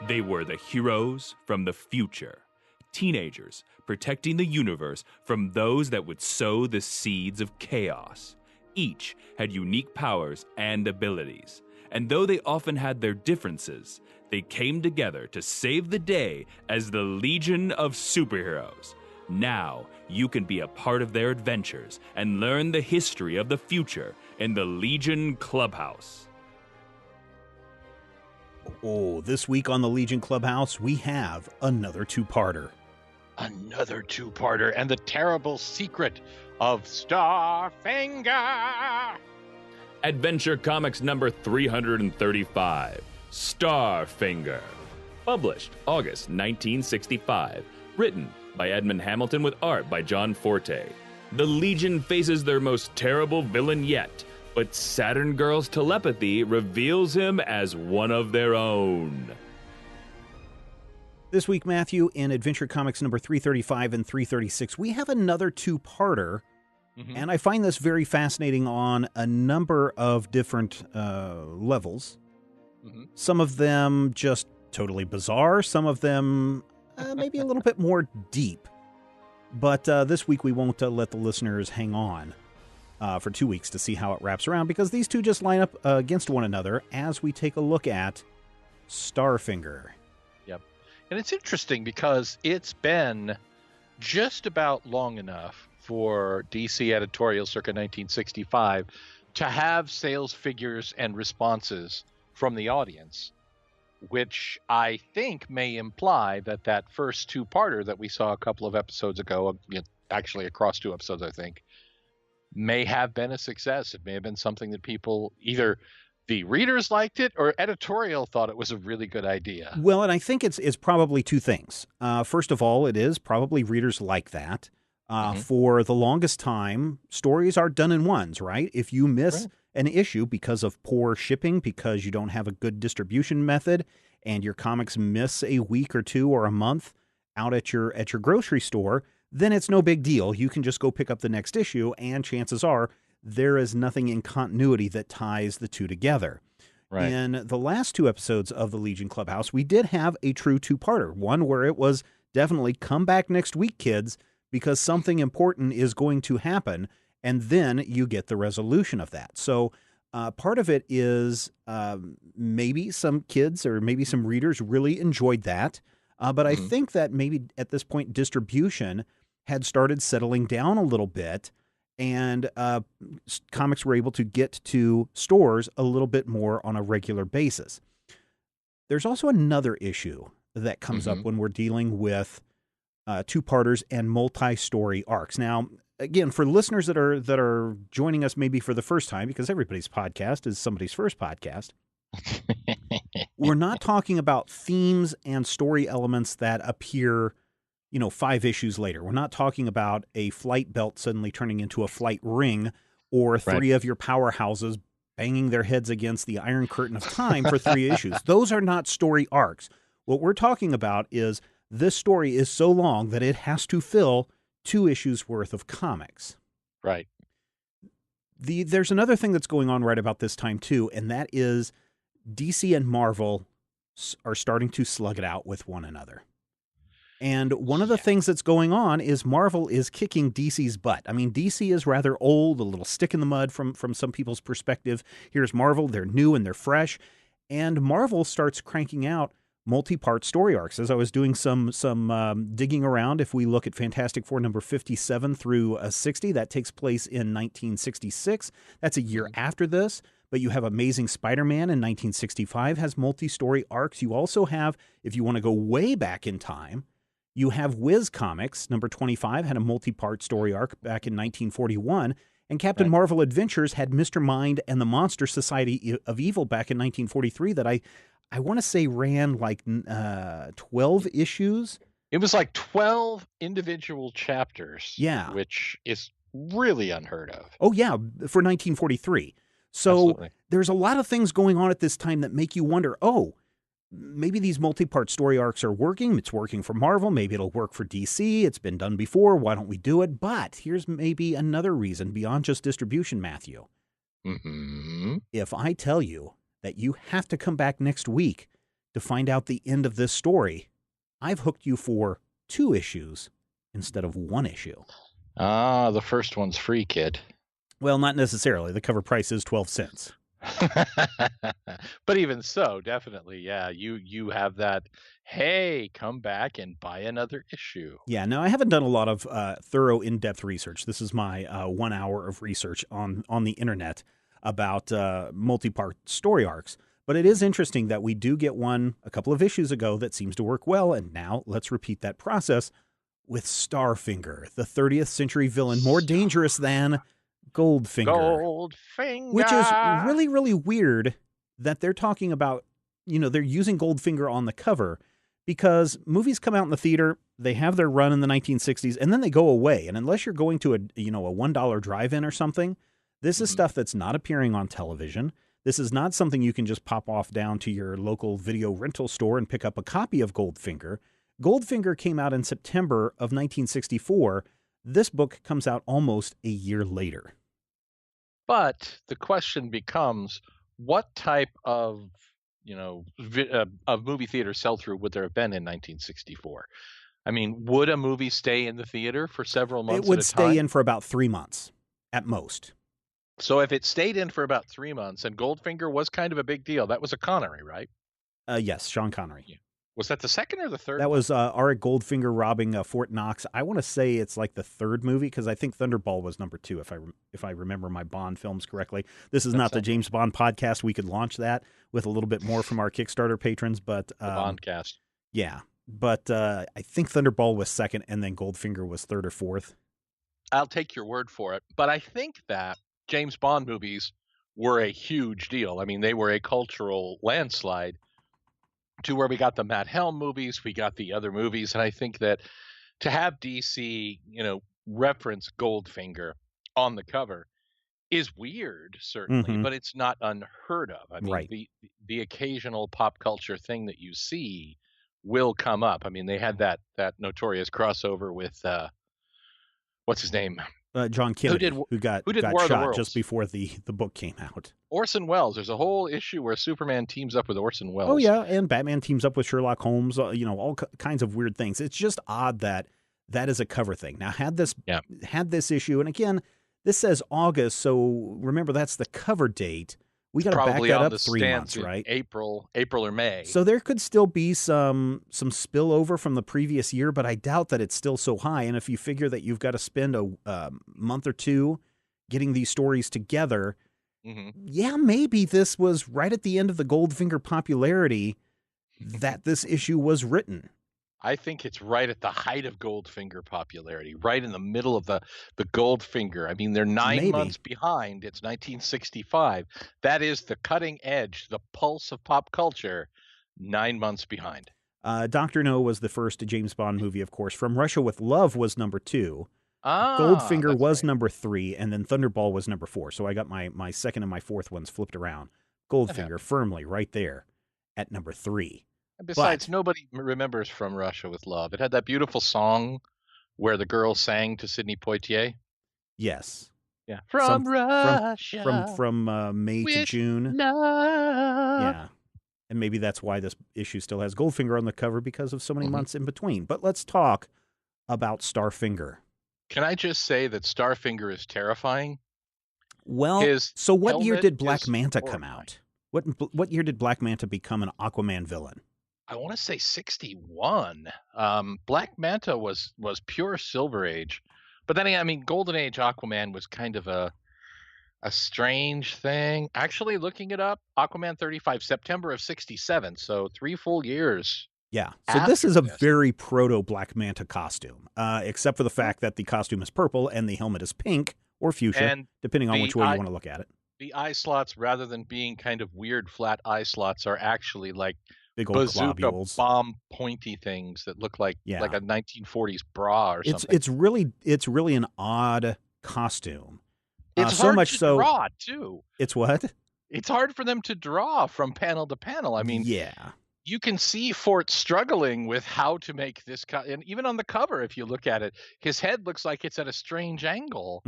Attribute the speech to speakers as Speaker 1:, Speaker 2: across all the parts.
Speaker 1: They were the heroes from the future, teenagers protecting the universe from those that would sow the seeds of chaos. Each had unique powers and abilities, and though they often had their differences, they came together to save the day as the Legion of Superheroes. Now you can be a part of their adventures and learn the history of the future in the Legion Clubhouse.
Speaker 2: Oh, this week on the Legion Clubhouse, we have another two-parter.
Speaker 3: Another two-parter, and the terrible secret of Starfinger.
Speaker 1: Adventure Comics number 335, Starfinger. Published August 1965. Written by Edmund Hamilton with art by John Forte. The Legion faces their most terrible villain yet, but Saturn Girl's telepathy reveals him as one of their own.
Speaker 2: This week, Matthew, in Adventure Comics number 335 and 336, we have another two-parter, and I find this very fascinating on a number of different levels. Some of them just totally bizarre, some of them maybe a little bit more deep. But this week, we won't let the listeners hang on for 2 weeks to see how it wraps around, because these two just line up against one another as we take a look at Starfinger.
Speaker 3: Yep. And it's interesting because it's been just about long enough for DC editorial circa 1965 to have sales figures and responses from the audience, which I think may imply that that first two-parter that we saw a couple of episodes ago, actually across 2 episodes, I think, may have been a success. It may have been something that people, either the readers liked it or editorial thought it was a really good idea.
Speaker 2: Well, and I think it's probably 2 things. First of all, it is probably readers like that. For the longest time, stories are done in ones, right? If you miss an issue because of poor shipping, because you don't have a good distribution method, and your comics miss a week or 2 or a month out at your grocery store, then it's no big deal. You can just go pick up the next issue, and chances are there is nothing in continuity that ties the two together. Right. In the last 2 episodes of the Legion Clubhouse, we did have a true two-parter, one where it was definitely come back next week, kids, because something important is going to happen, and then you get the resolution of that. So part of it is maybe some kids or maybe some readers really enjoyed that, but I think that maybe at this point distribution had started settling down a little bit, and comics were able to get to stores a little bit more on a regular basis. There's also another issue that comes up when we're dealing with two-parters and multi-story arcs. Now, again, for listeners that are joining us maybe for the first time, because everybody's podcast is somebody's first podcast, we're not talking about themes and story elements that appear 5 issues later. We're not talking about a flight belt suddenly turning into a flight ring, or 3 of your powerhouses banging their heads against the Iron Curtain of Time for 3 issues. Those are not story arcs. What we're talking about is this story is so long that it has to fill 2 issues worth of comics.
Speaker 3: Right.
Speaker 2: There's another thing that's going on right about this time too, and that is DC and Marvel are starting to slug it out with one another. And one of the things that's going on is Marvel is kicking DC's butt. I mean, DC is rather old, a little stick in the mud from some people's perspective. Here's Marvel, they're new and they're fresh. And Marvel starts cranking out multi-part story arcs. As I was doing some digging around, if we look at Fantastic Four number 57 through 60, that takes place in 1966. That's a year after this. But you have Amazing Spider-Man in 1965 has multi-story arcs. You also have, if you want to go way back in time, you have Wiz Comics, number 25, had a multi-part story arc back in 1941, and Captain Marvel Adventures had Mr. Mind and the Monster Society of Evil back in 1943 that I want to say ran like 12 issues.
Speaker 3: It was like 12 individual chapters, which is really unheard of.
Speaker 2: Oh, yeah, for 1943. So there's a lot of things going on at this time that make you wonder, maybe these multi-part story arcs are working. It's working for Marvel. Maybe it'll work for DC. It's been done before. Why don't we do it? But here's maybe another reason beyond just distribution, Matthew. If I tell you that you have to come back next week to to find out the end of this story, I've hooked you for 2 issues instead of 1 issue.
Speaker 3: Ah, the first one's free, kid.
Speaker 2: Well, not necessarily. The cover price is 12 cents.
Speaker 3: But even so, definitely, yeah, you have that, hey, come back and buy another issue.
Speaker 2: Yeah, no, I haven't done a lot of thorough, in-depth research. This is my 1 hour of research on the internet about multi-part story arcs. But it is interesting that we do get one a couple of issues ago that seems to work well, and now let's repeat that process with Starfinger, the 30th century villain, more dangerous than Goldfinger.
Speaker 3: Goldfinger!
Speaker 2: Which is really, really weird that they're talking about, they're using Goldfinger on the cover, because movies come out in the theater, they have their run in the 1960s, and then they go away. And unless you're going to a $1 drive-in or something, this is stuff that's not appearing on television. This is not something you can just pop off down to your local video rental store and pick up a copy of Goldfinger. Goldfinger came out in September of 1964. This book comes out almost a year later.
Speaker 3: But the question becomes, what type of movie theater sell-through would there have been in 1964? I mean, would a movie stay in the theater for several months?
Speaker 2: It would stay in for about 3 months at most.
Speaker 3: So if it stayed in for about 3 months, and Goldfinger was kind of a big deal, that was a Connery, right?
Speaker 2: Yes, Sean Connery.
Speaker 3: Yeah. Was that the second or the third?
Speaker 2: That was Auric Goldfinger robbing Fort Knox. I want to say it's like the third movie, because I think Thunderball was number 2, if I remember my Bond films correctly. This is not the James Bond podcast. We could launch that with a little bit more from our Kickstarter patrons, but
Speaker 3: the Bondcast.
Speaker 2: Yeah, but I think Thunderball was second, and then Goldfinger was third or fourth.
Speaker 3: I'll take your word for it, but I think that James Bond movies were a huge deal. I mean, they were a cultural landslide to where we got the Matt Helm movies, we got the other movies, and I think that to have DC, reference Goldfinger on the cover is weird, certainly, but it's not unheard of. I mean, the occasional pop culture thing that you see will come up. I mean, they had that notorious crossover with what's his name?
Speaker 2: John Kennedy, who got shot just before the book came out.
Speaker 3: Orson Welles. There's a whole issue where Superman teams up with Orson Welles.
Speaker 2: Oh, yeah, and Batman teams up with Sherlock Holmes, all kinds of weird things. It's just odd that is a cover thing. Now, had this issue, and again, this says August, so remember that's the cover date. We got to back that up 3 months, right?
Speaker 3: April or May.
Speaker 2: So there could still be some spillover from the previous year, but I doubt that it's still so high. And if you figure that you've got to spend a month or two getting these stories together, yeah, maybe this was right at the end of the Goldfinger popularity that this issue was written.
Speaker 3: I think it's right at the height of Goldfinger popularity, right in the middle of the Goldfinger. I mean, they're 9 months behind. It's 1965. That is the cutting edge, the pulse of pop culture, 9 months behind.
Speaker 2: Dr. No was the first James Bond movie, of course. From Russia with Love was number 2. Goldfinger was number 3, and then Thunderball was number 4. So I got my second and my fourth ones flipped around. Goldfinger firmly right there at number 3.
Speaker 3: Besides, nobody remembers From Russia with Love. It had that beautiful song where the girl sang to Sidney Poitier.
Speaker 2: Yes.
Speaker 3: Yeah. From Russia.
Speaker 2: From May to June.
Speaker 3: Love.
Speaker 2: Yeah. And maybe that's why this issue still has Goldfinger on the cover, because of so many months in between. But let's talk about Starfinger.
Speaker 3: Can I just say that Starfinger is terrifying?
Speaker 2: Well, so what year did Black Manta come out? What year did Black Manta become an Aquaman villain?
Speaker 3: I want to say 61. Black Manta was pure Silver Age. But then, I mean, Golden Age Aquaman was kind of a strange thing. Actually, looking it up, Aquaman 35, September of 67. So 3 full years.
Speaker 2: Yeah. So this is a very proto Black Manta costume, except for the fact that the costume is purple and the helmet is pink or fuchsia, depending on which way you want to look at it.
Speaker 3: The eye slots, rather than being kind of weird flat eye slots, are actually like
Speaker 2: big old
Speaker 3: bazooka
Speaker 2: globules,
Speaker 3: bomb pointy things that look like a 1940s bra or something.
Speaker 2: It's really an odd costume.
Speaker 3: It's
Speaker 2: so
Speaker 3: hard
Speaker 2: much
Speaker 3: to
Speaker 2: so
Speaker 3: draw too.
Speaker 2: It's what?
Speaker 3: It's hard for them to draw from panel to panel. I mean,
Speaker 2: yeah,
Speaker 3: you can see Fort struggling with how to make this and even on the cover, if you look at it, his head looks like it's at a strange angle.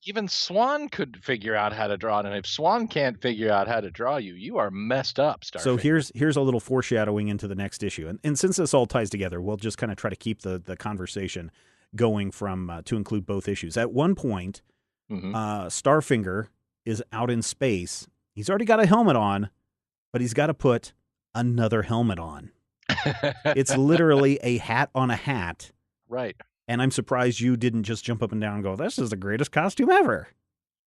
Speaker 3: even Swan could figure out how to draw it, and if Swan can't figure out how to draw you, you are messed up, Starfinger.
Speaker 2: So here's a little foreshadowing into the next issue, and since this all ties together, we'll just kind of try to keep the conversation going from to include both issues. At one point, Starfinger is out in space. He's already got a helmet on, but he's got to put another helmet on. It's literally a hat on a hat.
Speaker 3: Right.
Speaker 2: And I'm surprised you didn't just jump up and down and go, this is the greatest costume ever.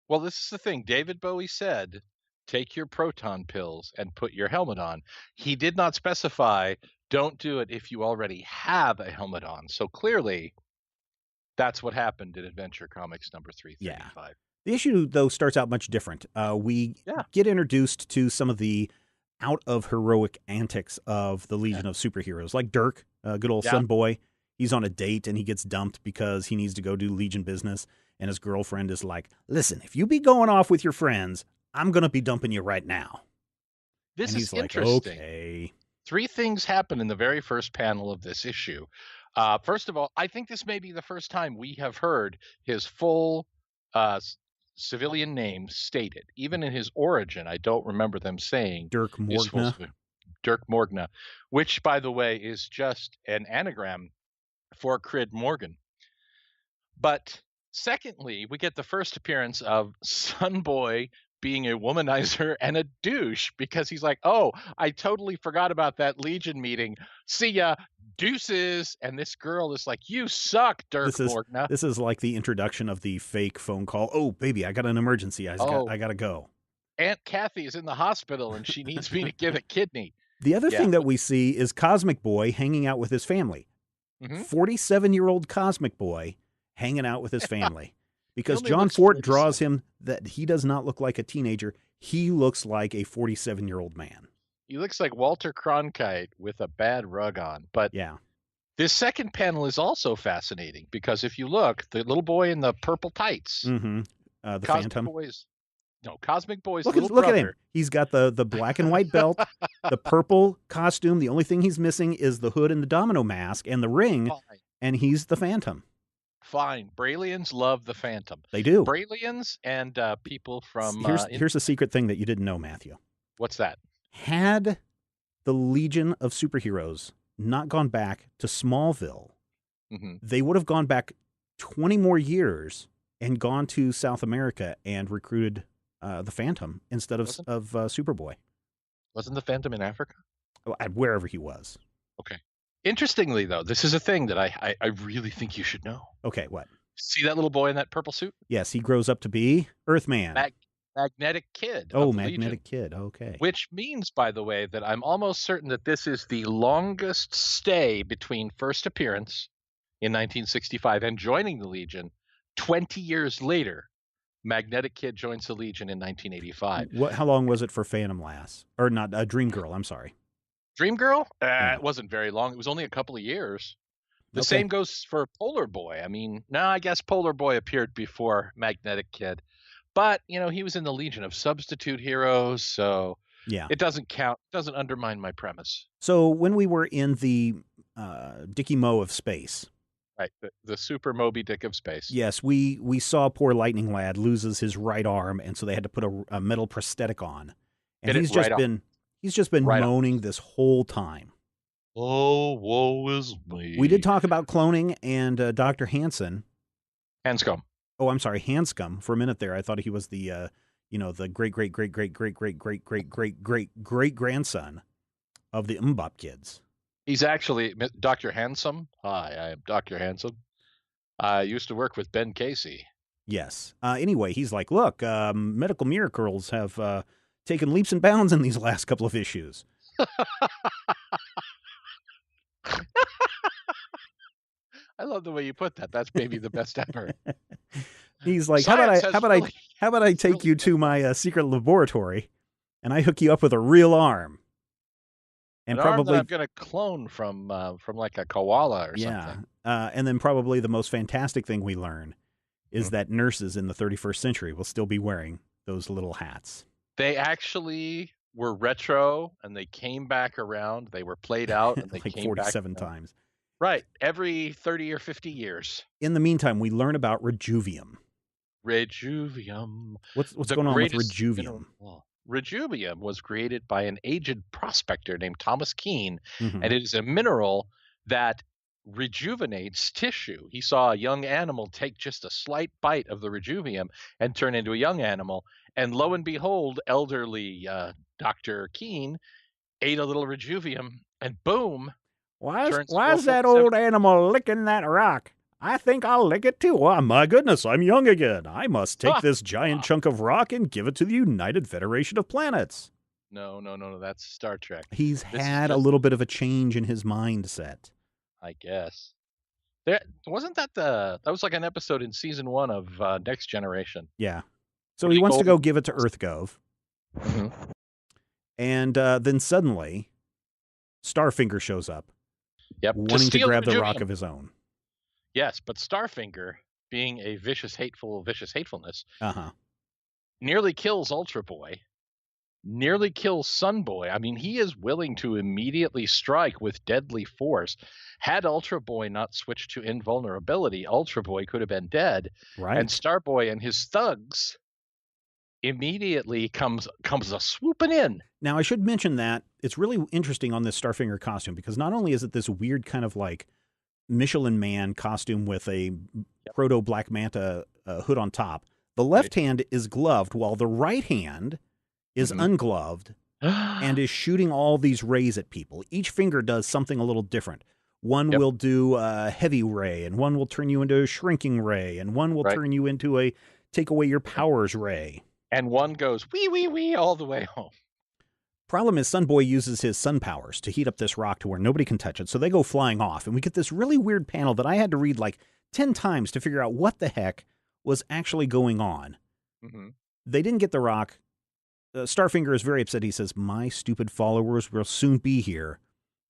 Speaker 3: Well, this is the thing. David Bowie said, take your proton pills and put your helmet on. He did not specify, don't do it if you already have a helmet on. So clearly, that's what happened in Adventure Comics number 335.
Speaker 2: Yeah. The issue, though, starts out much different. We get introduced to some of the out-of-heroic antics of the Legion of Superheroes, like Dirk, good old Sun Boy. He's on a date, and he gets dumped because he needs to go do Legion business, and his girlfriend is like, listen, if you be going off with your friends, I'm going to be dumping you right now.
Speaker 3: This
Speaker 2: and
Speaker 3: is
Speaker 2: he's
Speaker 3: interesting.
Speaker 2: Like, okay.
Speaker 3: 3 things happen in the very first panel of this issue. First of all, I think this may be the first time we have heard his full civilian name stated. Even in his origin, I don't remember them saying
Speaker 2: Dirk Morgna.
Speaker 3: Dirk Morgna, which, by the way, is just an anagram for Crid Morgan. But secondly, we get the first appearance of Sunboy being a womanizer and a douche, because he's like, oh, I totally forgot about that Legion meeting. See ya, deuces. And this girl is like, you suck, Dirk Morgna.
Speaker 2: This is like the introduction of the fake phone call. Oh, baby, I got an emergency. I got to go.
Speaker 3: Aunt Kathy is in the hospital and she needs me to give a kidney.
Speaker 2: The other thing that we see is Cosmic Boy hanging out with his family. 47-year-old Cosmic Boy hanging out with his family. Because John Fort draws him that he does not look like a teenager. He looks like a 47-year-old man.
Speaker 3: He looks like Walter Cronkite with a bad rug on. But this second panel is also fascinating, because if you look, the little boy in the purple tights,
Speaker 2: the Phantom.
Speaker 3: Cosmic Boy's
Speaker 2: look
Speaker 3: little brother.
Speaker 2: Look at him. He's got the black and white belt, the purple costume. The only thing he's missing is the hood and the domino mask and the ring, and he's the Phantom.
Speaker 3: Fine. Braillians love the Phantom.
Speaker 2: They do.
Speaker 3: Braillians and people from...
Speaker 2: Here's a secret thing that you didn't know, Matthew.
Speaker 3: What's that?
Speaker 2: Had the Legion of Superheroes not gone back to Smallville, they would have gone back 20 more years and gone to South America and recruited the Phantom instead of Superboy.
Speaker 3: Wasn't the Phantom in Africa?
Speaker 2: Wherever he was.
Speaker 3: Okay. Interestingly, though, this is a thing that I really think you should know.
Speaker 2: Okay, what?
Speaker 3: See that little boy in that purple suit?
Speaker 2: Yes, he grows up to be Earthman.
Speaker 3: Magnetic Kid.
Speaker 2: Oh, Magnetic Kid. Okay.
Speaker 3: Which means, by the way, that I'm almost certain that this is the longest stay between first appearance in 1965 and joining the Legion 20 years later. Magnetic Kid joins the Legion in 1985.
Speaker 2: How long was it for Phantom Lass? Or not, Dream Girl, I'm sorry.
Speaker 3: Dream Girl? It wasn't very long. It was only a couple of years. The same goes for Polar Boy. I mean, I guess Polar Boy appeared before Magnetic Kid. But, he was in the Legion of Substitute Heroes, so it doesn't count. It doesn't undermine my premise.
Speaker 2: So when we were in the Dickie Mo of space...
Speaker 3: Right, the Super Moby Dick of space.
Speaker 2: Yes, we saw poor Lightning Lad loses his right arm, and so they had to put a metal prosthetic on. And he's just been moaning this whole time.
Speaker 3: Oh, woe is me.
Speaker 2: We did talk about cloning and Dr. Hansen.
Speaker 3: Hanscom.
Speaker 2: Oh, I'm sorry, Hanscom. For a minute there, I thought he was the the great grandson of the Mbop kids.
Speaker 3: He's actually Dr. Handsome. Hi, I am Dr. Handsome. I used to work with Ben Casey.
Speaker 2: Yes. Anyway, he's like, look, medical miracles have taken leaps and bounds in these last couple of issues.
Speaker 3: I love the way you put that. That's maybe the best ever.
Speaker 2: He's like, how about I take you to my secret laboratory, and I hook you up with a real arm.
Speaker 3: And probably I'm going to clone from like a koala or something.
Speaker 2: And then probably the most fantastic thing we learn is that nurses in the 31st century will still be wearing those little hats.
Speaker 3: They actually were retro, and they came back around. They were played out, and they
Speaker 2: like
Speaker 3: came
Speaker 2: 47
Speaker 3: back
Speaker 2: times.
Speaker 3: Right, every 30 or 50 years.
Speaker 2: In the meantime, we learn about Rejuvium.
Speaker 3: Rejuvium.
Speaker 2: What's
Speaker 3: The
Speaker 2: going on with
Speaker 3: greatest
Speaker 2: Rejuvium?
Speaker 3: mineral. Rejuvium was created by an aged prospector named Thomas Keene, and it is a mineral that rejuvenates tissue. He saw a young animal take just a slight bite of the Rejuvium and turn into a young animal, and lo and behold, elderly Dr. Keene ate a little Rejuvium, and boom, turns into a
Speaker 2: Why's
Speaker 3: full
Speaker 2: that
Speaker 3: 70.
Speaker 2: old animal licking that rock? I think I'll lick it too. Oh, my goodness, I'm young again. I must take this giant chunk of rock and give it to the United Federation of Planets.
Speaker 3: No, that's Star Trek.
Speaker 2: He's
Speaker 3: This is
Speaker 2: had a
Speaker 3: just-
Speaker 2: little bit of a change in his mindset.
Speaker 3: I guess. There wasn't that was like an episode in season 1 of Next Generation.
Speaker 2: Yeah. So he wants to go give it to EarthGov.
Speaker 3: Mhm.
Speaker 2: And then suddenly, Starfinger shows up, wanting to
Speaker 3: steal
Speaker 2: grab the
Speaker 3: Rejuvium.
Speaker 2: rock of his own.
Speaker 3: Yes, but Starfinger, being a vicious hatefulness,
Speaker 2: Uh-huh.
Speaker 3: nearly kills Ultra Boy, nearly kills Sun Boy. I mean, he is willing to immediately strike with deadly force. Had Ultra Boy not switched to invulnerability, Ultra Boy could have been dead.
Speaker 2: Right.
Speaker 3: And Starboy and his thugs immediately comes a swooping in.
Speaker 2: Now, I should mention that it's really interesting on this Starfinger costume, because not only is it this weird kind of like Michelin Man costume with a proto Black Manta hood on top, the left hand is gloved while the right hand is ungloved and is shooting all these rays at people. Each finger does something a little different. One will do a heavy ray, and one will turn you into a shrinking ray, and one will turn you into a take away your powers ray.
Speaker 3: And one goes wee wee wee all the way home.
Speaker 2: Problem is, Sunboy uses his sun powers to heat up this rock to where nobody can touch it, so they go flying off. And we get this really weird panel that I had to read like 10 times to figure out what the heck was actually going on. They didn't get the rock. Starfinger is very upset. He says, "My stupid followers will soon be here,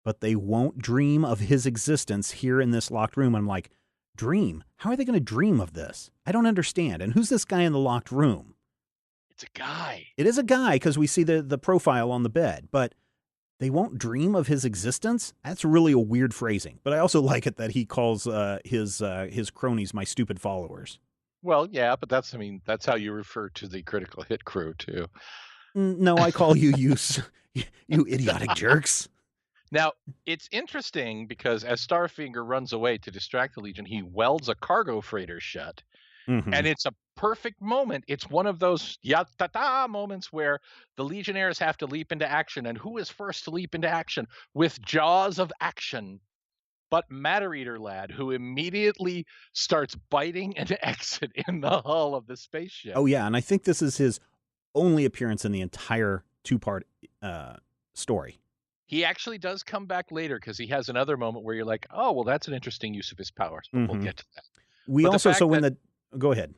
Speaker 2: but they won't dream of his existence here in this locked room." I'm like, dream? How are they going to dream of this? I don't understand. And who's this guy in the locked room?
Speaker 3: It's a guy.
Speaker 2: It is a guy, because we see the profile on the bed, but they won't dream of his existence? That's really a weird phrasing. But I also like it that he calls his cronies my stupid followers.
Speaker 3: Well, yeah, but that's how you refer to the critical hit crew too.
Speaker 2: No, I call you you idiotic jerks.
Speaker 3: Now, it's interesting because as Starfinger runs away to distract the Legion, he welds a cargo freighter shut. And it's a perfect moment. It's one of those ya-ta-ta moments where the Legionnaires have to leap into action. And who is first to leap into action? With jaws of action, but Matter Eater Lad, who immediately starts biting an exit in the hull of the spaceship.
Speaker 2: Oh, yeah, and I think this is his only appearance in the entire two-part story.
Speaker 3: He actually does come back later because he has another moment where you're like, oh, well, that's an interesting use of his powers. But we'll get to that.
Speaker 2: Go ahead.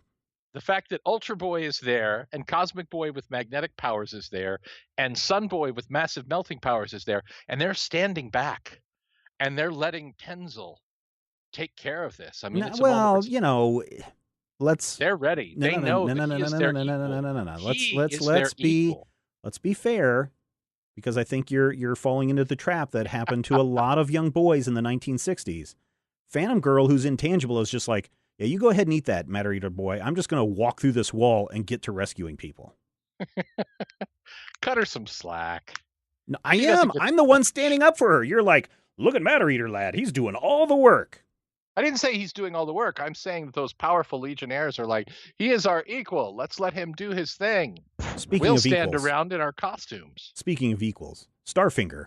Speaker 3: The fact that Ultra Boy is there, and Cosmic Boy with magnetic powers is there, and Sun Boy with massive melting powers is there, and they're standing back, and they're letting Tenzil take care of this. I mean, it's a moment
Speaker 2: they're
Speaker 3: ready. They know that he is their equal.
Speaker 2: Let's be fair, because I think you're falling into the trap that happened to a lot of young boys in the 1960s. Phantom Girl, who's intangible, is just like, yeah, you go ahead and eat that, Matter Eater Boy. I'm just going to walk through this wall and get to rescuing people.
Speaker 3: Cut her some slack.
Speaker 2: No, I am. I'm the one standing up for her. You're like, look at Matter Eater Lad. He's doing all the work.
Speaker 3: I didn't say he's doing all the work. I'm saying that those powerful Legionnaires are like, he is our equal. Let's let him do his thing. We'll stand around in our costumes.
Speaker 2: Speaking of equals, Starfinger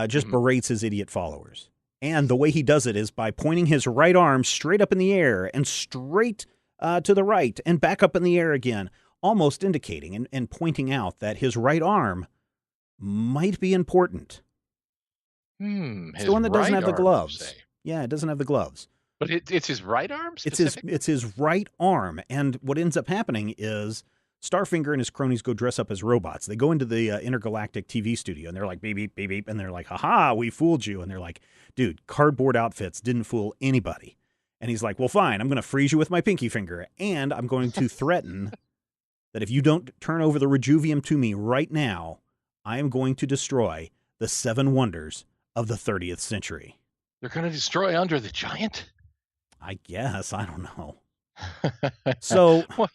Speaker 2: just berates his idiot followers. And the way he does it is by pointing his right arm straight up in the air and straight to the right and back up in the air again, almost indicating and pointing out that his right arm might be important. It's the one that doesn't have the gloves. Yeah, it doesn't have the gloves.
Speaker 3: But it's his right arm?
Speaker 2: It's his right arm. And what ends up happening is Starfinger and his cronies go dress up as robots. They go into the intergalactic TV studio, and they're like, beep, beep, beep, beep. And they're like, haha, we fooled you. And they're like, dude, cardboard outfits didn't fool anybody. And he's like, well, fine, I'm going to freeze you with my pinky finger. And I'm going to threaten that if you don't turn over the Rejuvium to me right now, I am going to destroy the 7 wonders of the 30th century.
Speaker 3: They're going to destroy Andre the Giant?
Speaker 2: I guess. I don't know. So
Speaker 3: Well,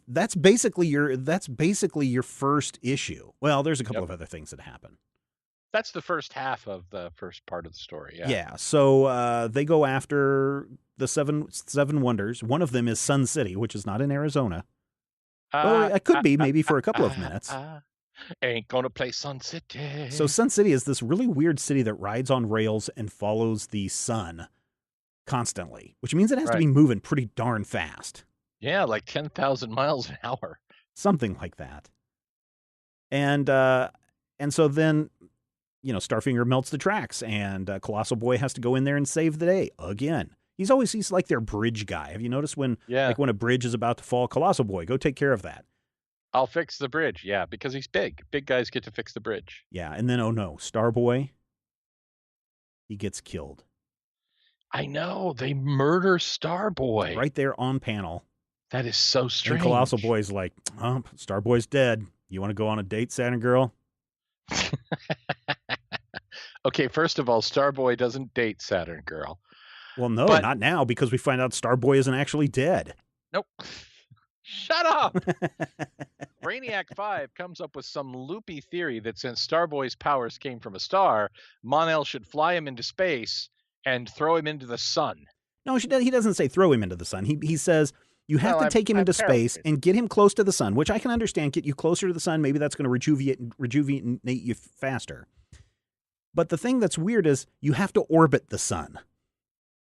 Speaker 2: that's basically your first issue. Well, there's a couple
Speaker 3: yep.
Speaker 2: of other things that happen.
Speaker 3: That's the first half of the first part of the story. Yeah.
Speaker 2: Yeah. So they go after the seven wonders. One of them is Sun City, which is not in Arizona. Well, it could be maybe for a couple of minutes.
Speaker 3: Ain't gonna play Sun City.
Speaker 2: So Sun City is this really weird city that rides on rails and follows the sun constantly, which means it has to be moving pretty darn fast.
Speaker 3: Yeah, like 10,000 miles an hour.
Speaker 2: Something like that. And so then, Starfinger melts the tracks, and Colossal Boy has to go in there and save the day again. He's like their bridge guy. Have you noticed when a bridge is about to fall, Colossal Boy, go take care of that.
Speaker 3: I'll fix the bridge. Yeah, because he's big. Big guys get to fix the bridge.
Speaker 2: Yeah, and then oh no, Starboy, he gets killed.
Speaker 3: I know, they murder Starboy
Speaker 2: right there on panel.
Speaker 3: That is so strange.
Speaker 2: And Colossal Boy's like, oh, Starboy's dead. You want to go on a date, Saturn Girl?
Speaker 3: Okay, first of all, Starboy doesn't date Saturn Girl.
Speaker 2: Well, no, not now, because we find out Starboy isn't actually dead.
Speaker 3: Nope. Shut up! Brainiac 5 comes up with some loopy theory that since Starboy's powers came from a star, Mon-El should fly him into space and throw him into the sun.
Speaker 2: No, he doesn't say throw him into the sun. He says you have to take him into space and get him close to the sun, which I can understand. Get you closer to the sun. Maybe that's going to rejuvenate you faster. But the thing that's weird is you have to orbit the sun.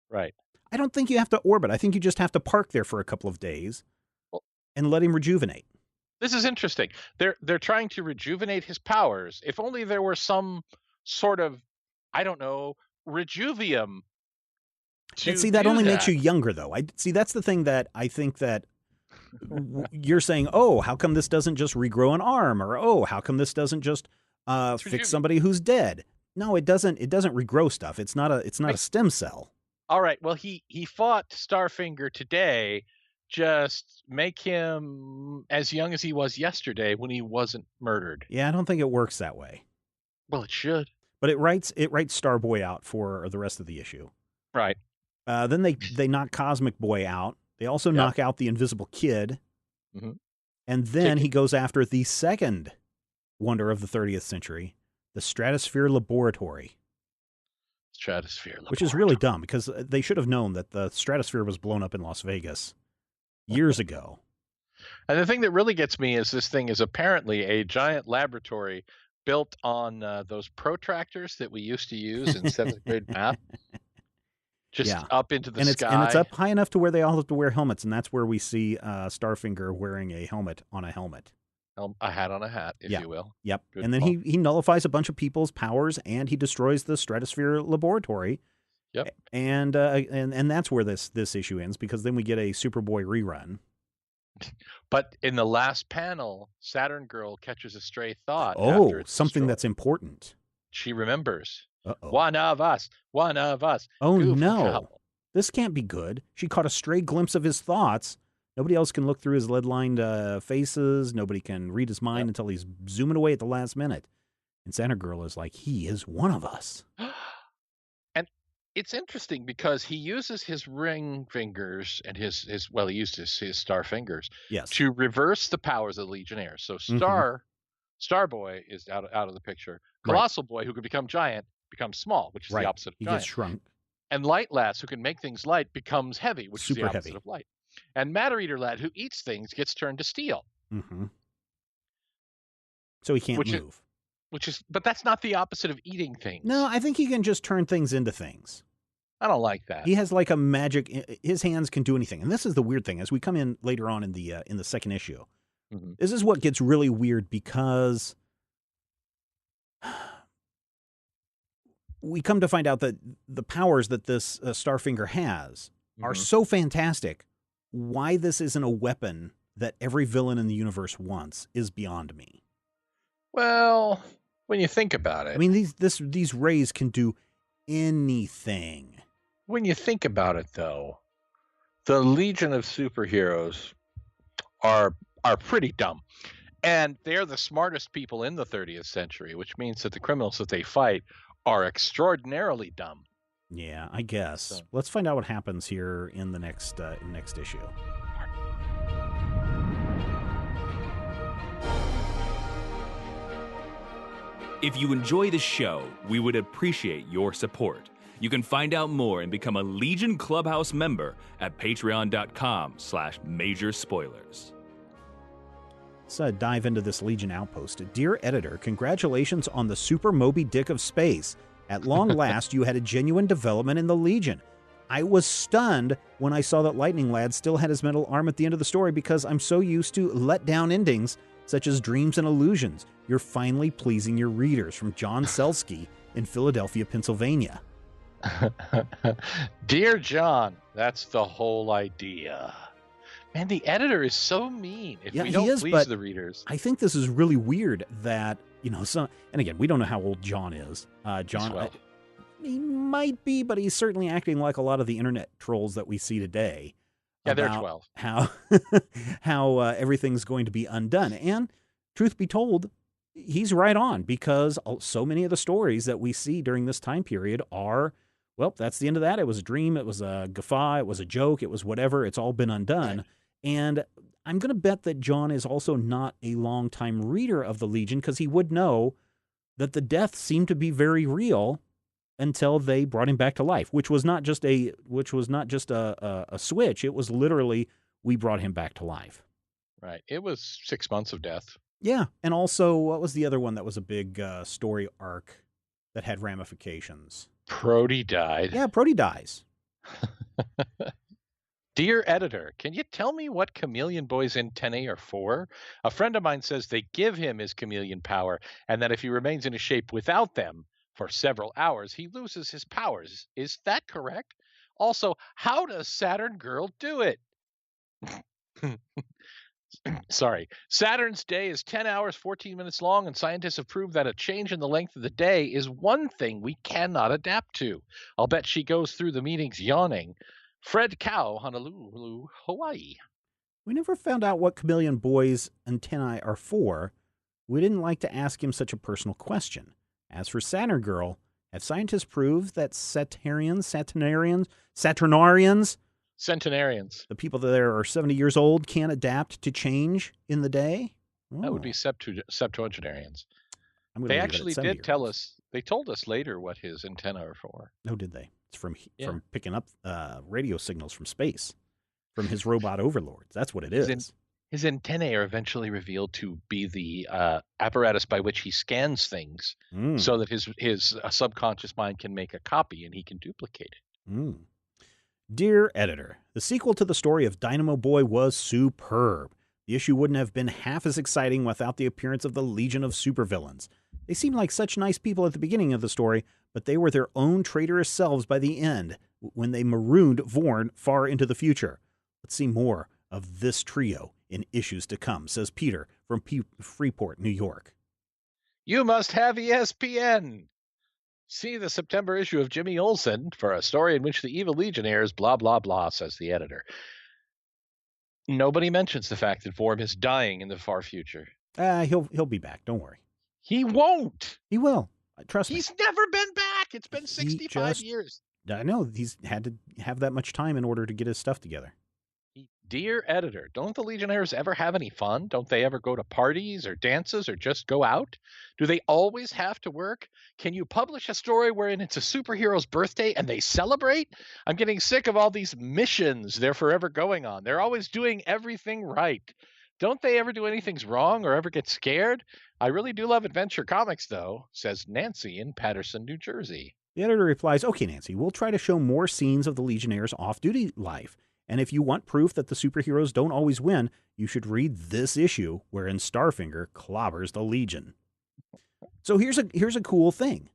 Speaker 3: Right.
Speaker 2: I don't think you have to orbit. I think you just have to park there for a couple of days and let him rejuvenate.
Speaker 3: This is interesting. They're trying to rejuvenate his powers. If only there were some sort of, I don't know, rejuvium.
Speaker 2: See, that only makes you younger, though. That's the thing that I think that you're saying, oh, how come this doesn't just regrow an arm? Or, oh, how come this doesn't just fix somebody who's dead? No, it doesn't. It doesn't regrow stuff. It's not a stem cell.
Speaker 3: All right. Well, he fought Starfinger today. Just make him as young as he was yesterday when he wasn't murdered.
Speaker 2: Yeah, I don't think it works that way.
Speaker 3: Well, it should.
Speaker 2: But it writes Starboy out for the rest of the issue.
Speaker 3: Right.
Speaker 2: Then they knock Cosmic Boy out. They also knock out the Invisible Kid.
Speaker 3: Mm-hmm.
Speaker 2: And then he goes after the second wonder of the 30th century, the Stratosphere Laboratory. Which is really dumb, because they should have known that the Stratosphere was blown up in Las Vegas years ago.
Speaker 3: And the thing that really gets me is this thing is apparently a giant laboratory built on those protractors that we used to use in 7th grade math. Just up into the sky.
Speaker 2: And it's up high enough to where they all have to wear helmets, and that's where we see Starfinger wearing a helmet on a helmet.
Speaker 3: A hat on a hat, if you will.
Speaker 2: Yep.
Speaker 3: Good
Speaker 2: and then he nullifies a bunch of people's powers, and he destroys the Stratosphere Laboratory.
Speaker 3: Yep.
Speaker 2: And that's where this issue ends, because then we get a Superboy rerun.
Speaker 3: But in the last panel, Saturn Girl catches a stray thought.
Speaker 2: Oh, something that's important.
Speaker 3: She remembers.
Speaker 2: Uh-oh.
Speaker 3: One of us.
Speaker 2: Oh, no. This can't be good. She caught a stray glimpse of his thoughts. Nobody else can look through his lead-lined faces. Nobody can read his mind until he's zooming away at the last minute. And Saturn Girl is like, he is one of us.
Speaker 3: And it's interesting because he uses his ring fingers and he used his star fingers to reverse the powers of the Legionnaires. So Starboy is out of the picture. Colossal Boy, who can become giant, becomes small, which is the opposite of giant.
Speaker 2: He gets shrunk.
Speaker 3: And Light Lass, who can make things light, becomes heavy, which is the opposite of light. And Matter Eater Lad, who eats things, gets turned to steel.
Speaker 2: Mm-hmm. So he can't move.
Speaker 3: But that's not the opposite of eating things.
Speaker 2: No, I think he can just turn things into things.
Speaker 3: I don't like that.
Speaker 2: He has like a magic. His hands can do anything, and this is the weird thing. As we come in later on in the second issue, this is what gets really weird, because we come to find out that the powers that this Starfinger has are so fantastic. Why this isn't a weapon that every villain in the universe wants is beyond me.
Speaker 3: Well, when you think about it.
Speaker 2: I mean, these rays can do anything.
Speaker 3: When you think about it, though, the Legion of Superheroes are pretty dumb. And they're the smartest people in the 30th century, which means that the criminals that they fight are extraordinarily dumb.
Speaker 2: Yeah, I guess. So, let's find out what happens here in the next issue.
Speaker 1: If you enjoy the show, we would appreciate your support. You can find out more and become a Legion Clubhouse member at patreon.com/majorspoilers.
Speaker 2: Let's dive into this Legion outpost. Dear editor, congratulations on the Super Moby Dick of space. At long last, you had a genuine development in the Legion. I was stunned when I saw that Lightning Lad still had his metal arm at the end of the story because I'm so used to let-down endings such as Dreams and Illusions. You're finally pleasing your readers. From John Selsky in Philadelphia, Pennsylvania.
Speaker 3: Dear John, that's the whole idea. Man, the editor is so mean if we don't please the readers.
Speaker 2: I think this is really weird that, and again, we don't know how old John is. John, he might be, but he's certainly acting like a lot of the internet trolls that we see today.
Speaker 3: Yeah, they're 12.
Speaker 2: How everything's going to be undone. And truth be told, he's right on, because so many of the stories that we see during this time period are, well, that's the end of that. It was a dream. It was a guffaw. It was a joke. It was whatever. It's all been undone. Right. And I'm going to bet that John is also not a longtime reader of the Legion, because he would know that the deaths seemed to be very real until they brought him back to life, which was not just a switch. It was literally, we brought him back to life.
Speaker 3: Right. It was 6 months of death.
Speaker 2: Yeah. And also, what was the other one that was a big story arc that had ramifications?
Speaker 3: Prody died.
Speaker 2: Yeah, Prody dies.
Speaker 3: Dear editor, can you tell me what Chameleon Boy's antennae are for? A friend of mine says they give him his chameleon power, and that if he remains in his shape without them for several hours, he loses his powers. Is that correct? Also, how does Saturn Girl do it? Sorry. Saturn's day is 10 hours, 14 minutes long, and scientists have proved that a change in the length of the day is one thing we cannot adapt to. I'll bet she goes through the meetings yawning. Fred Cow, Honolulu, Hawaii.
Speaker 2: We never found out what Chameleon Boy's antennae are for. We didn't like to ask him such a personal question. As for Saturn Girl, have scientists proved that Saturnarians,
Speaker 3: Centenarians,
Speaker 2: the people that are 70 years old, can adapt to change in the day? Oh.
Speaker 3: That would be septuagenarians.
Speaker 2: They
Speaker 3: actually did tell us. They told us later what his antennae are for.
Speaker 2: Oh, did they? It's from picking up radio signals from space, from his robot overlords. That's what it is.
Speaker 3: His antennae are eventually revealed to be the apparatus by which he scans things, so that his subconscious mind can make a copy and he can duplicate it.
Speaker 2: Dear editor, the sequel to the story of Dynamo Boy was superb. The issue wouldn't have been half as exciting without the appearance of the Legion of Supervillains. They seemed like such nice people at the beginning of the story, but they were their own traitorous selves by the end, when they marooned Vorn far into the future. Let's see more of this trio in issues to come, says Peter from Freeport, New York.
Speaker 3: You must have ESPN. See the September issue of Jimmy Olsen for a story in which the evil Legionnaires blah, blah, blah, says the editor. Nobody mentions the fact that Vorm is dying in the far future.
Speaker 2: He'll be back. Don't worry.
Speaker 3: He won't.
Speaker 2: He will. Trust me.
Speaker 3: He's never been back. It's been 65 years.
Speaker 2: I know. He's had to have that much time in order to get his stuff together.
Speaker 3: Dear editor, don't the Legionnaires ever have any fun? Don't they ever go to parties or dances or just go out? Do they always have to work? Can you publish a story wherein it's a superhero's birthday and they celebrate? I'm getting sick of all these missions they're forever going on. They're always doing everything right. Don't they ever do anything wrong or ever get scared? I really do love adventure comics, though, says Nancy in Paterson, New Jersey.
Speaker 2: The editor replies, okay, Nancy, we'll try to show more scenes of the Legionnaires' off-duty life. And if you want proof that the superheroes don't always win, you should read this issue wherein Starfinger clobbers the Legion. So here's a cool thing.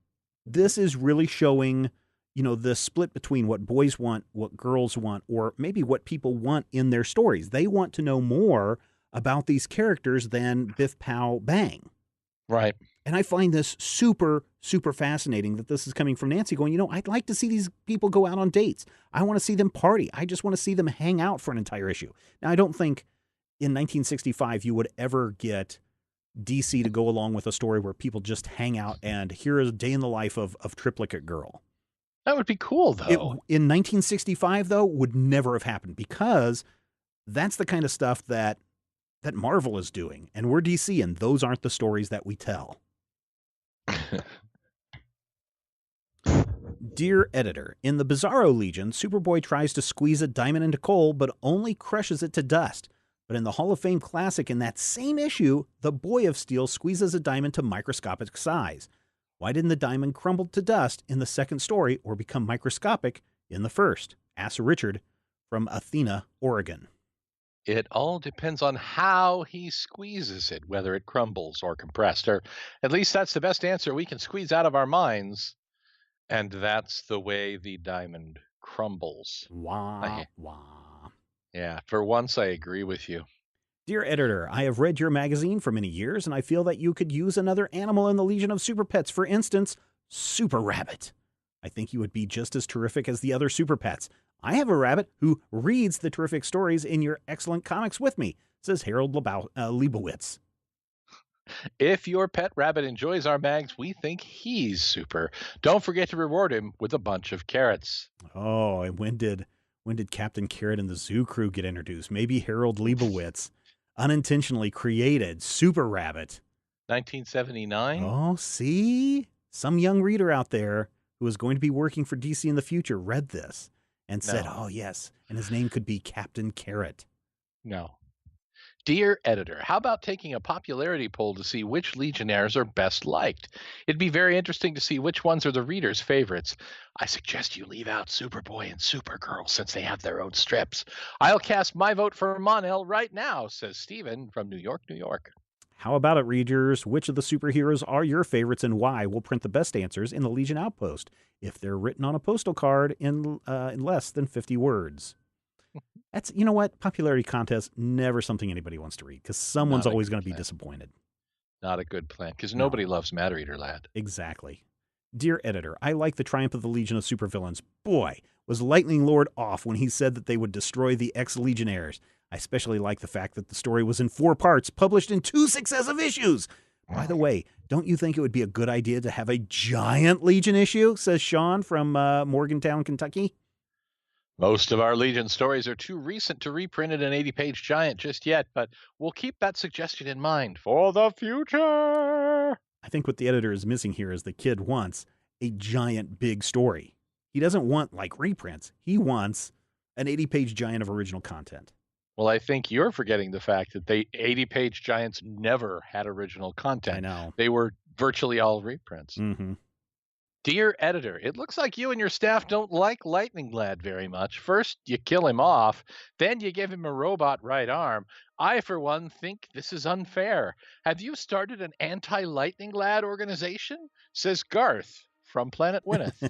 Speaker 2: This is really showing, the split between what boys want, what girls want, or maybe what people want in their stories. They want to know more about these characters than Biff Pow Bang.
Speaker 3: Right.
Speaker 2: And I find this super, super fascinating that this is coming from Nancy going, I'd like to see these people go out on dates. I want to see them party. I just want to see them hang out for an entire issue. Now, I don't think in 1965 you would ever get DC to go along with a story where people just hang out and here is a day in the life of Triplicate Girl.
Speaker 3: That would be cool, though.
Speaker 2: In 1965, though, would never have happened because that's the kind of stuff that Marvel is doing. And we're DC, and those aren't the stories that we tell. Dear Editor, in the Bizarro Legion, Superboy tries to squeeze a diamond into coal, but only crushes it to dust. But in the Hall of Fame Classic, in that same issue, the Boy of Steel squeezes a diamond to microscopic size. Why didn't the diamond crumble to dust in the second story or become microscopic in the first? Asks Richard from Athena, Oregon.
Speaker 3: It all depends on how he squeezes it, whether it crumbles or compressed, or at least that's the best answer we can squeeze out of our minds. And that's the way the diamond crumbles.
Speaker 2: Wah, wah.
Speaker 3: Yeah, for once I agree with you.
Speaker 2: Dear Editor, I have read your magazine for many years, and I feel that you could use another animal in the Legion of Super Pets. For instance, Super Rabbit. I think you would be just as terrific as the other Super Pets. I have a rabbit who reads the terrific stories in your excellent comics with me, says Harold Leibowitz.
Speaker 3: If your pet rabbit enjoys our mags, we think he's super. Don't forget to reward him with a bunch of carrots.
Speaker 2: Oh, and when did Captain Carrot and the Zoo Crew get introduced? Maybe Harold Leibowitz unintentionally created Super Rabbit.
Speaker 3: 1979?
Speaker 2: Oh, see? Some young reader out there who is going to be working for DC in the future read this and said, oh, yes, and his name could be Captain Carrot.
Speaker 3: No. Dear Editor, how about taking a popularity poll to see which Legionnaires are best liked? It'd be very interesting to see which ones are the readers' favorites. I suggest you leave out Superboy and Supergirl since they have their own strips. I'll cast my vote for Mon-El right now, says Stephen from New York, New York.
Speaker 2: How about it, readers? Which of the superheroes are your favorites and why? We'll print the best answers in the Legion Outpost if they're written on a postal card in less than 50 words. That's, you know what? Popularity contest, never something anybody wants to read because someone's always going to be disappointed.
Speaker 3: Not a good plan because nobody loves Mad Reader Lad.
Speaker 2: Exactly. Dear Editor, I like the triumph of the Legion of Supervillains. Boy, was Lightning Lord off when he said that they would destroy the ex-Legionnaires. I especially like the fact that the story was in 4 parts, published in 2 successive issues. By the way, don't you think it would be a good idea to have a giant Legion issue, says Sean from Morgantown, Kentucky?
Speaker 3: Most of our Legion stories are too recent to reprint in an 80-page giant just yet, but we'll keep that suggestion in mind for the future.
Speaker 2: I think what the editor is missing here is the kid wants a giant big story. He doesn't want like reprints. He wants an 80-page giant of original content.
Speaker 3: Well, I think you're forgetting the fact that the 80-page giants never had original content.
Speaker 2: I know.
Speaker 3: They were virtually all reprints.
Speaker 2: Mm-hmm.
Speaker 3: Dear Editor, it looks like you and your staff don't like Lightning Lad very much. First, you kill him off. Then you give him a robot right arm. I, for one, think this is unfair. Have you started an anti-Lightning Lad organization? Says Garth from Planet Winneth.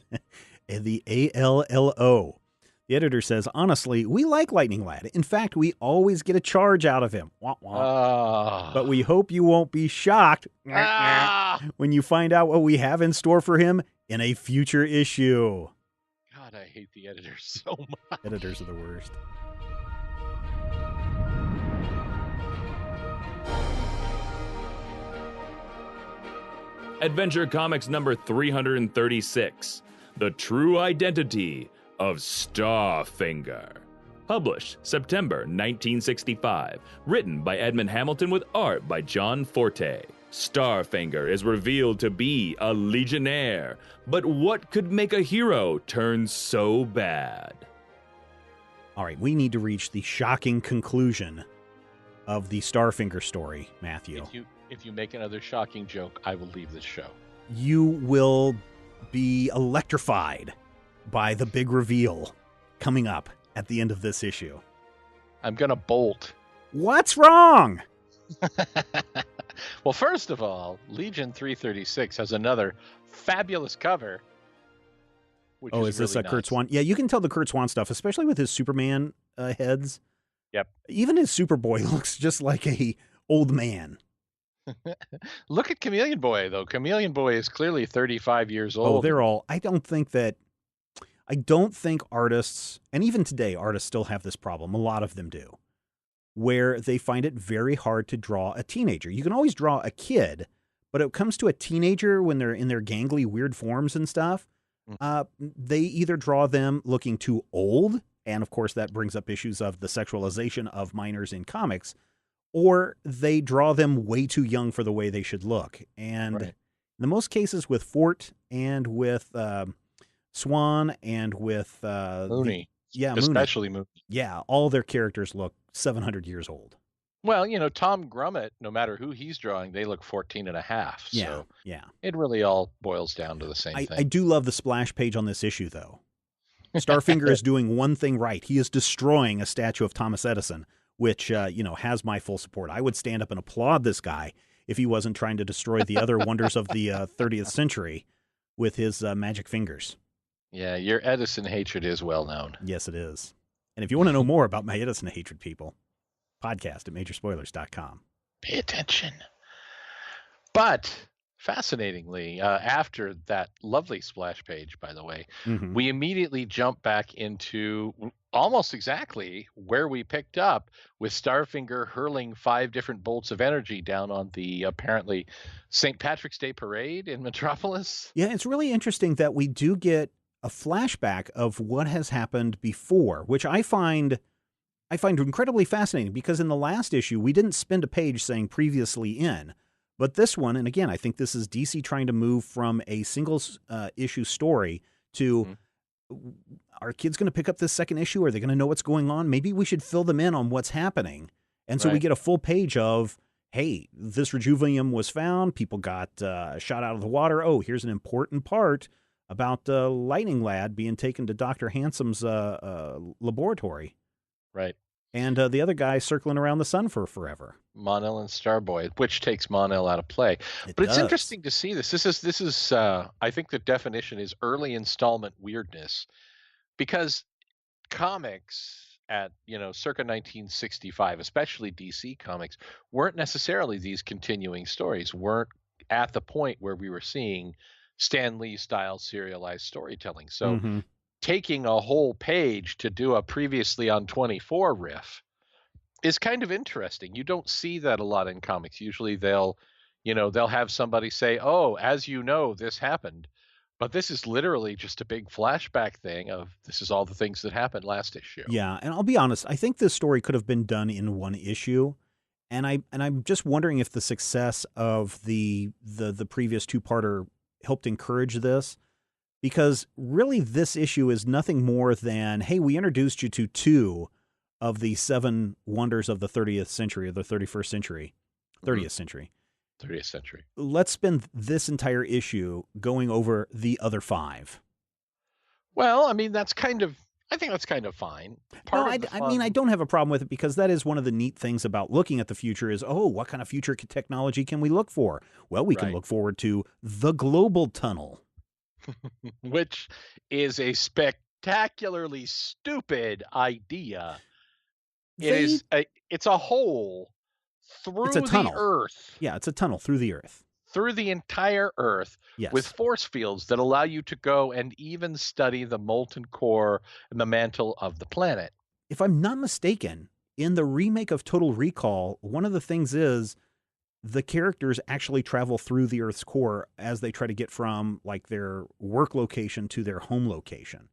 Speaker 2: The ALLO. The editor says, honestly, we like Lightning Lad. In fact, we always get a charge out of him. Wah, wah. But we hope you won't be shocked when you find out what we have in store for him in a future issue.
Speaker 3: God, I hate the editors so much.
Speaker 2: Editors are the worst.
Speaker 1: Adventure Comics number 336, The True Identity of Starfinger. Published September 1965. Written by Edmund Hamilton with art by John Forte. Starfinger is revealed to be a Legionnaire. But what could make a hero turn so bad?
Speaker 2: All right, we need to reach the shocking conclusion of the Starfinger story, Matthew.
Speaker 3: If you make another shocking joke, I will leave this show.
Speaker 2: You will be electrified by the big reveal coming up at the end of this issue.
Speaker 3: I'm going to bolt.
Speaker 2: What's wrong?
Speaker 3: Well, first of all, Legion 336 has another fabulous cover.
Speaker 2: Is this a Kurt Swan? Yeah, you can tell the Kurt Swan stuff, especially with his Superman heads.
Speaker 3: Yep.
Speaker 2: Even his Superboy looks just like a old man.
Speaker 3: Look at Chameleon Boy, though. Chameleon Boy is clearly 35 years old.
Speaker 2: Oh, they're all... I don't think artists, and even today, artists still have this problem. A lot of them do, where they find it very hard to draw a teenager. You can always draw a kid, but it comes to a teenager when they're in their gangly, weird forms and stuff. They either draw them looking too old, and of course that brings up issues of the sexualization of minors in comics, or they draw them way too young for the way they should look. And In the most cases with Fort and with Swan and with
Speaker 3: Mooney,
Speaker 2: Mooney.
Speaker 3: especially Mooney.
Speaker 2: Yeah, all their characters look 700 years old.
Speaker 3: Well, Tom Grummett, no matter who he's drawing, they look 14 and a half. So
Speaker 2: Yeah.
Speaker 3: it really all boils down to the same thing.
Speaker 2: I do love the splash page on this issue, though. Starfinger is doing one thing right. He is destroying a statue of Thomas Edison, which, has my full support. I would stand up and applaud this guy if he wasn't trying to destroy the other wonders of the 30th century with his magic fingers.
Speaker 3: Yeah, your Edison hatred is well known.
Speaker 2: Yes, it is. And if you want to know more about my Edison hatred, people, podcast at majorspoilers.com.
Speaker 3: Pay attention. But fascinatingly, after that lovely splash page, by the way, we immediately jump back into almost exactly where we picked up, with Starfinger hurling 5 different bolts of energy down on the apparently St. Patrick's Day parade in Metropolis.
Speaker 2: Yeah, it's really interesting that we do get a flashback of what has happened before, which I find incredibly fascinating, because in the last issue, we didn't spend a page saying previously in. But this one, and again, I think this is DC trying to move from a single issue story to, are kids going to pick up this second issue? Are they going to know what's going on? Maybe we should fill them in on what's happening. And so we get a full page of, hey, this rejuvium was found. People got shot out of the water. Oh, here's an important part about Lightning Lad being taken to Dr. Hansom's laboratory.
Speaker 3: Right.
Speaker 2: And the other guy circling around the sun for forever.
Speaker 3: Mon-El and Starboy, which takes Mon-El out of play. It's interesting to see this. This is I think the definition is early installment weirdness, because comics at, circa 1965, especially DC comics, weren't necessarily these continuing stories, weren't at the point where we were seeing Stan Lee style serialized storytelling. So taking a whole page to do a previously on 24 riff is kind of interesting. You don't see that a lot in comics. Usually they'll have somebody say, oh, as you know, this happened. But this is literally just a big flashback thing of, this is all the things that happened last issue.
Speaker 2: Yeah, and I'll be honest, I think this story could have been done in one issue. And I'm just wondering if the success of the previous two-parter helped encourage this. Because really this issue is nothing more than, hey, we introduced you to 2 of the 7 wonders of the 30th century, or the 31st century, 30th century.
Speaker 3: 30th century.
Speaker 2: Let's spend this entire issue going over the other 5.
Speaker 3: Well, I think that's kind of fine.
Speaker 2: I don't have a problem with it, because that is one of the neat things about looking at the future is, what kind of future technology can we look for? Well, we can look forward to the global tunnel.
Speaker 3: Which is a spectacularly stupid idea. It's a hole through the Earth.
Speaker 2: Yeah, it's a tunnel through the Earth.
Speaker 3: Through the entire Earth, with force fields that allow you to go and even study the molten core and the mantle of the planet.
Speaker 2: If I'm not mistaken, in the remake of Total Recall, one of the things is the characters actually travel through the Earth's core as they try to get from their work location to their home location.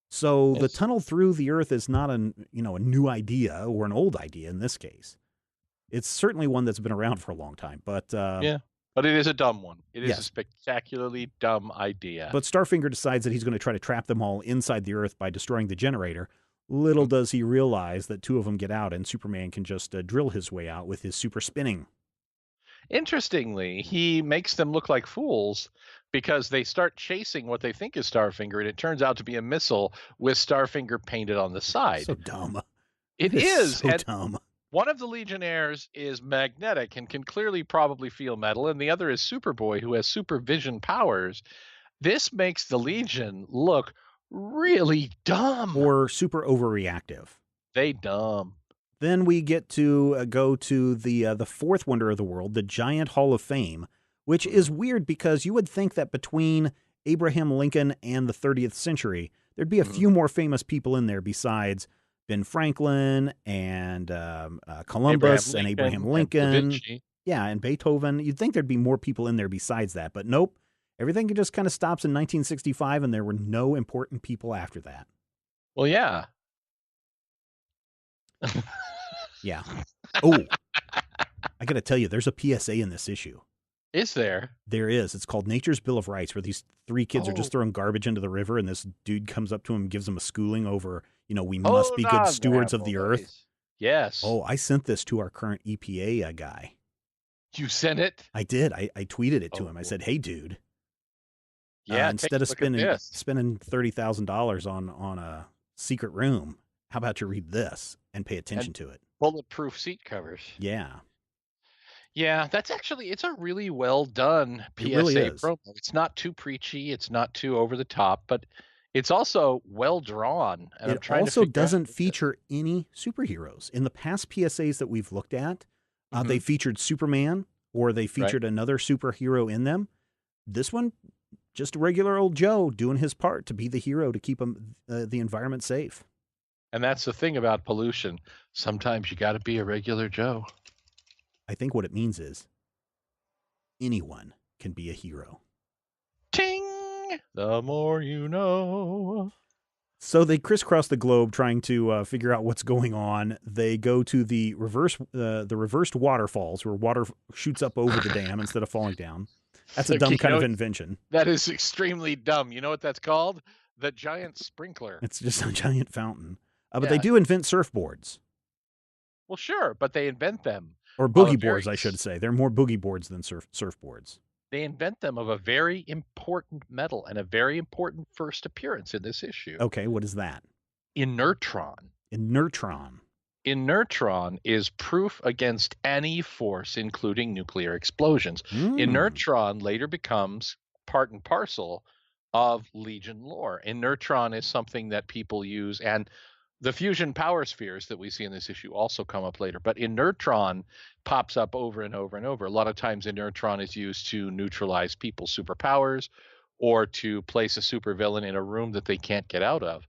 Speaker 2: So the tunnel through the Earth is not a new idea or an old idea in this case. It's certainly one that's been around for a long time, but
Speaker 3: but it is a dumb one. It is a spectacularly dumb idea.
Speaker 2: But Starfinger decides that he's going to try to trap them all inside the Earth by destroying the generator. Little does he realize that 2 of them get out, and Superman can just drill his way out with his super spinning.
Speaker 3: Interestingly, he makes them look like fools, because they start chasing what they think is Starfinger, and it turns out to be a missile with Starfinger painted on the side.
Speaker 2: So dumb.
Speaker 3: It is
Speaker 2: so dumb.
Speaker 3: One of the Legionnaires is magnetic and can clearly probably feel metal, and the other is Superboy, who has supervision powers. This makes the Legion look really dumb.
Speaker 2: Or super overreactive.
Speaker 3: They dumb.
Speaker 2: Then we get to go to the 4th wonder of the world, the Giant Hall of Fame, which is weird, because you would think that between Abraham Lincoln and the 30th century, there'd be a few more famous people in there besides Ben Franklin and Columbus and Abraham Lincoln. And Beethoven. You'd think there'd be more people in there besides that, but nope. Everything just kind of stops in 1965, and there were no important people after that.
Speaker 3: Well, yeah.
Speaker 2: Yeah. Oh, I got to tell you, there's a PSA in this issue.
Speaker 3: Is there?
Speaker 2: There is. It's called Nature's Bill of Rights, where these three kids are just throwing garbage into the river, and this dude comes up to him and gives them a schooling over, we must be good
Speaker 3: on
Speaker 2: stewards
Speaker 3: there,
Speaker 2: of the earth.
Speaker 3: boys. Yes.
Speaker 2: Oh, I sent this to our current EPA guy.
Speaker 3: You sent it?
Speaker 2: I did. I tweeted it to him. I said, "Hey, dude,
Speaker 3: yeah,
Speaker 2: instead of spending $30,000 on a secret room, how about you read this and pay attention to it?"
Speaker 3: Bulletproof seat covers.
Speaker 2: Yeah.
Speaker 3: Yeah, it's a really well done PSA
Speaker 2: really is.
Speaker 3: promo. It's not too preachy, it's not too over the top, but it's also well drawn. And
Speaker 2: it also doesn't feature any superheroes. In the past PSAs that we've looked at, they featured Superman or they featured another superhero in them. This one, just a regular old Joe doing his part to be the hero to keep the environment safe.
Speaker 3: And that's the thing about pollution. Sometimes you got to be a regular Joe.
Speaker 2: I think what it means is anyone can be a hero.
Speaker 3: Ting! The more you know.
Speaker 2: So they crisscross the globe trying to figure out what's going on. They go to the reversed waterfalls, where water shoots up over the dam instead of falling down. That's a dumb kind of invention.
Speaker 3: That is extremely dumb. You know what that's called? The giant sprinkler.
Speaker 2: It's just a giant fountain. But they do invent surfboards.
Speaker 3: Well, sure, but they invent them.
Speaker 2: Or boogie boards, I should say. They're more boogie boards than surfboards.
Speaker 3: They invent them of a very important metal and a very important first appearance in this issue.
Speaker 2: Okay, what is that?
Speaker 3: Inertron.
Speaker 2: Inertron.
Speaker 3: Inertron is proof against any force, including nuclear explosions. Inertron later becomes part and parcel of Legion lore. Inertron is something that people use, and the fusion power spheres that we see in this issue also come up later. But Inertron pops up over and over and over. A lot of times Inertron is used to neutralize people's superpowers or to place a supervillain in a room that they can't get out of.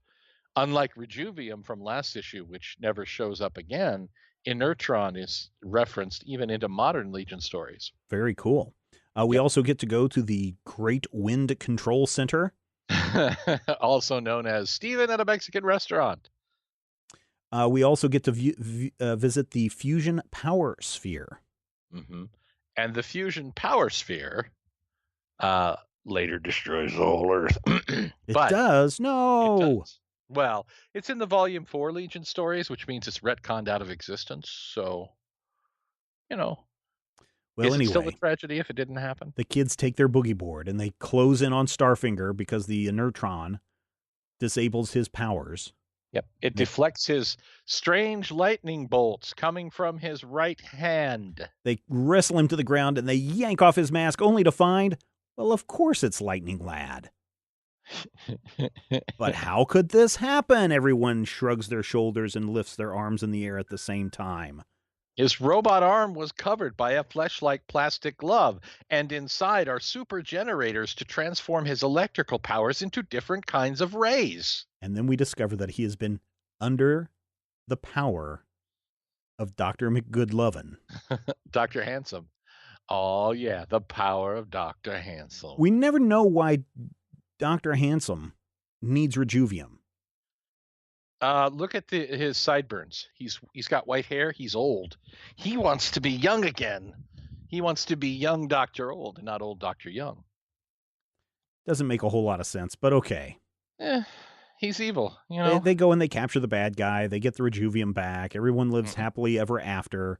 Speaker 3: Unlike Rejuvium from last issue, which never shows up again, Inertron is referenced even into modern Legion stories.
Speaker 2: Very cool. We also get to go to the Great Wind Control Center.
Speaker 3: Also known as Steven at a Mexican restaurant.
Speaker 2: We also get to visit the Fusion Power Sphere.
Speaker 3: And the Fusion Power Sphere later destroys the whole Earth.
Speaker 2: It does? No!
Speaker 3: It does. Well, it's in the Volume 4 Legion stories, which means it's retconned out of existence. So, well, is it still a tragedy if it didn't happen?
Speaker 2: The kids take their boogie board and they close in on Starfinger because the Inertron disables his powers.
Speaker 3: Yep. It deflects his strange lightning bolts coming from his right hand.
Speaker 2: They wrestle him to the ground and they yank off his mask only to find, well, of course it's Lightning Lad. But how could this happen? Everyone shrugs their shoulders and lifts their arms in the air at the same time.
Speaker 3: His robot arm was covered by a flesh-like plastic glove, and inside are super generators to transform his electrical powers into different kinds of rays.
Speaker 2: And then we discover that he has been under the power of Dr. McGoodlovin.
Speaker 3: Dr. Handsome. Oh, yeah, the power of Dr. Handsome.
Speaker 2: We never know why Dr. Handsome needs Rejuvium.
Speaker 3: Look at his sideburns. He's got white hair. He's old. He wants to be young again. He wants to be young Dr. Old and not old Dr. Young.
Speaker 2: Doesn't make a whole lot of sense, but okay.
Speaker 3: He's evil.
Speaker 2: They go and they capture the bad guy. They get the Rejuvium back. Everyone lives happily ever after.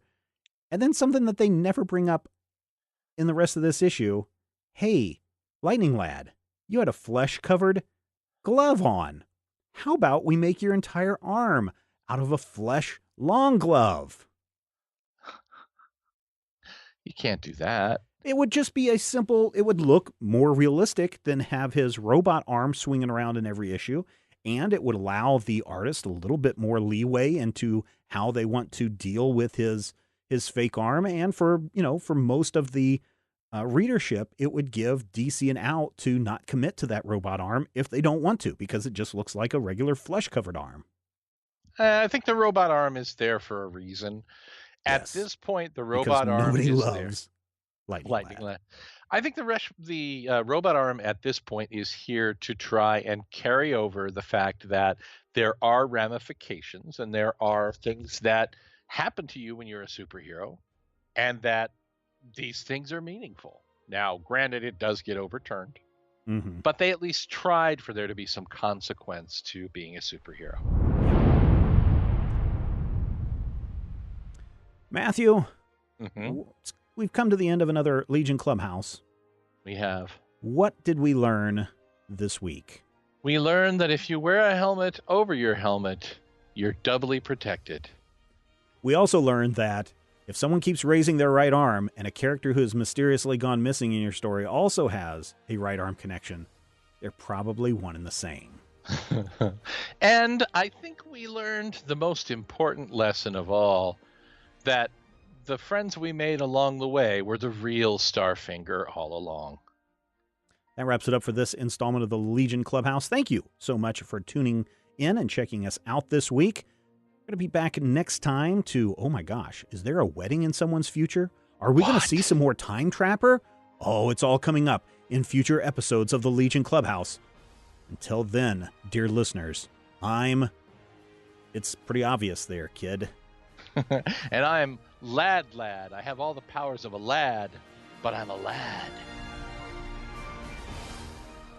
Speaker 2: And then something that they never bring up in the rest of this issue. Hey, Lightning Lad, you had a flesh-covered glove on. How about we make your entire arm out of a flesh long glove?
Speaker 3: You can't do that.
Speaker 2: It would just be it would look more realistic than have his robot arm swinging around in every issue. And it would allow the artist a little bit more leeway into how they want to deal with his fake arm. And for most of the readership, it would give DC an out to not commit to that robot arm if they don't want to, because it just looks like a regular flesh-covered arm.
Speaker 3: I think the robot arm is there for a reason. At this point, the robot arm
Speaker 2: nobody
Speaker 3: is
Speaker 2: loves
Speaker 3: there.
Speaker 2: Lightning
Speaker 3: Lad. I think the robot arm at this point is here to try and carry over the fact that there are ramifications and there are things that happen to you when you're a superhero, and that these things are meaningful. Now, granted, it does get overturned,
Speaker 2: Mm-hmm.
Speaker 3: but they at least tried for there to be some consequence to being a superhero.
Speaker 2: Matthew,
Speaker 3: Mm-hmm.
Speaker 2: we've come to the end of another Legion Clubhouse.
Speaker 3: We have.
Speaker 2: What did we learn this week?
Speaker 3: We learned that if you wear a helmet over your helmet, you're doubly protected.
Speaker 2: We also learned that if someone keeps raising their right arm and a character who has mysteriously gone missing in your story also has a right arm connection, they're probably one and the same.
Speaker 3: And I think we learned the most important lesson of all, that the friends we made along the way were the real Starfinger all along.
Speaker 2: That wraps it up for this installment of the Legion Clubhouse. Thank you so much for tuning in and checking us out this week. We're going to be back next time to, oh my gosh, is there a wedding in someone's future? Are we going to see some more Time Trapper? Oh, it's all coming up in future episodes of the Legion Clubhouse. Until then, dear listeners, it's pretty obvious there, kid.
Speaker 3: And I'm Lad. I have all the powers of a lad, but I'm a lad.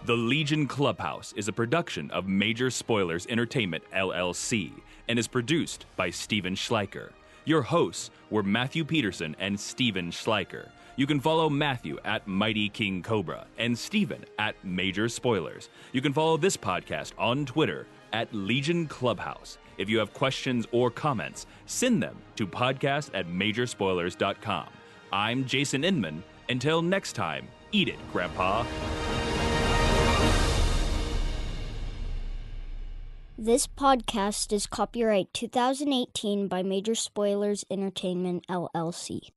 Speaker 1: The Legion Clubhouse is a production of Major Spoilers Entertainment, LLC, and is produced by Steven Schleicher. Your hosts were Matthew Peterson and Steven Schleicher. You can follow Matthew at Mighty King Cobra and Steven at Major Spoilers. You can follow this podcast on Twitter at Legion Clubhouse. If you have questions or comments, send them to podcast@majorspoilers.com. I'm Jason Inman. Until next time, eat it, Grandpa.
Speaker 4: This podcast is copyright 2018 by Major Spoilers Entertainment, LLC.